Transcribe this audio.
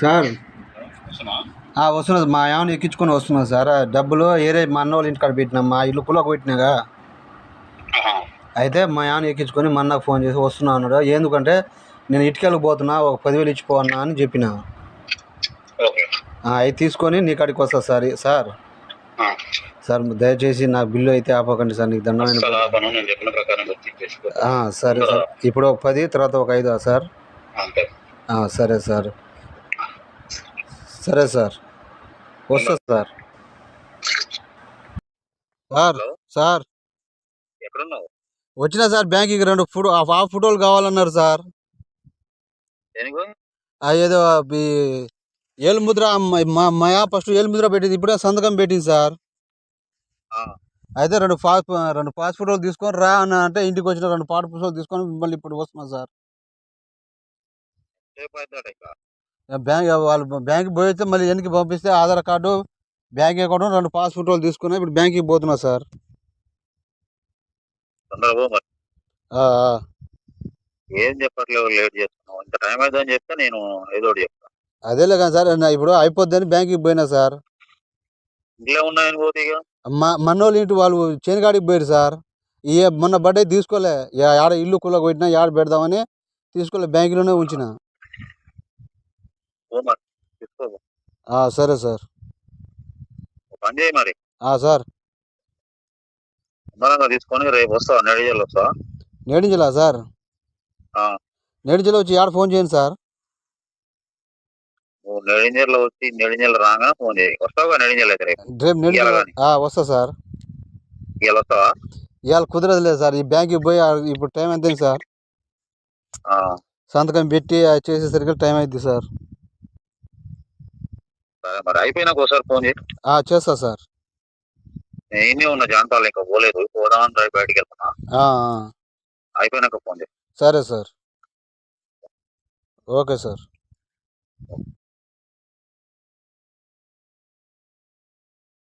Sir వస్తున్నా మా ఏమైనా ఎక్కించుకొని వస్తున్నా సార్. డబ్బులు ఏరే మా అన్న వాళ్ళ ఇంటికాడ పెట్టినా, మా ఇల్లు కులకు పెట్టినాగా. అయితే మా ఏమైనా ఎక్కించుకొని మా అన్నకు ఫోన్ చేసి వస్తున్నా అన్నాడు. ఎందుకంటే నేను ఇటుకెళ్ళకి పోతున్నా, ఒక 10,000 ఇచ్చిపోన్నా అని చెప్పిన. అవి తీసుకొని నీ కాడికి వస్తా సార్. సార్ సార్ దయచేసి నా బిల్లు అయితే ఆపకండి సార్, నీకు దండమైన. సరే సార్, ఇప్పుడు ఒక 10 తర్వాత ఒక 5 సార్. సరే సార్. సరే సార్, వస్తా సార్. సార్ సార్ ఎక్కడున్నావు? వచ్చినా సార్, బ్యాంక్కి 2 హాఫ్ ఫోటోలు కావాలన్నారు సార్. ఏదో ఏలుముద్ర మా ఫస్ట్ ఏలుముద్ర పెట్టింది, ఇప్పుడే సంతకం పెట్టింది సార్. అయితే 2 పాస్ ఫోటోలు తీసుకొని రా అని అంటే ఇంటికి వచ్చిన 2 పాస్ ఫోటోలు తీసుకొని మిమ్మల్ని ఇప్పుడు వస్తున్నా సార్. బ్యాంక్ పోయితే మళ్ళీ వెనక్కి పంపిస్తే Aadhaar card, bank account, 2 pass ఫోటోలు తీసుకున్నా. ఇప్పుడు బ్యాంక్కి పోతున్నా సార్. ఏం చెప్పట్లేదు, లేట్ చేస్తున్నావు. ఇంత టైం అవుతుందని చెప్తే నేను ఏదో ఒకటి చెప్తాను. అదేలే కానీ సార్, ఇప్పుడు అయిపోద్దని బ్యాంక్కి పోయినా సార్. ఇంట్లో ఉన్నాయని పోతే ఇక మనోళ్ళు ఇంటి వాళ్ళు చేనుగాడికి పోయారు సార్. మొన్న బర్త్డే తీసుకోలే, ఆడ ఇల్లు కుళ్ళకు పెట్టినా, ఆడ పెడదామని తీసుకోలే, బ్యాంకులోనే ఉంచిన. సరే సార్. పని చేయి మరి. సార్ తీసుకొని రేపు వస్తావా? నెడిజల్ వస్తావా? నేడించలా సార్? నేడించలో వచ్చి ఆడ ఫోన్ చేయండి సార్. నెడింజల్లో వచ్చి నెడింజల్ రాగానే ఫోన్ చేయి. వస్తావా నెడింజల్ అయితే? రేపు వస్తా సార్. ఇవాళ వస్తావా? ఇవాళ కుదరదులేదు సార్, ఈ బ్యాంక్కి పోయి ఇప్పుడు టైం ఎంత సార్, సంతకం పెట్టి చేసేసరికి టైం అవుతుంది సార్. మరి అయిపోయినాక ఒకసారి ఫోన్ చేయి. చేస్తా సార్. నేనే ఉన్నా జాంతాలు, ఇంకా పోలేదు, పోదామని బయటికి వెళ్తున్నా. అయిపోయినాక ఫోన్ చేయి. సరే సార్, ఓకే సార్.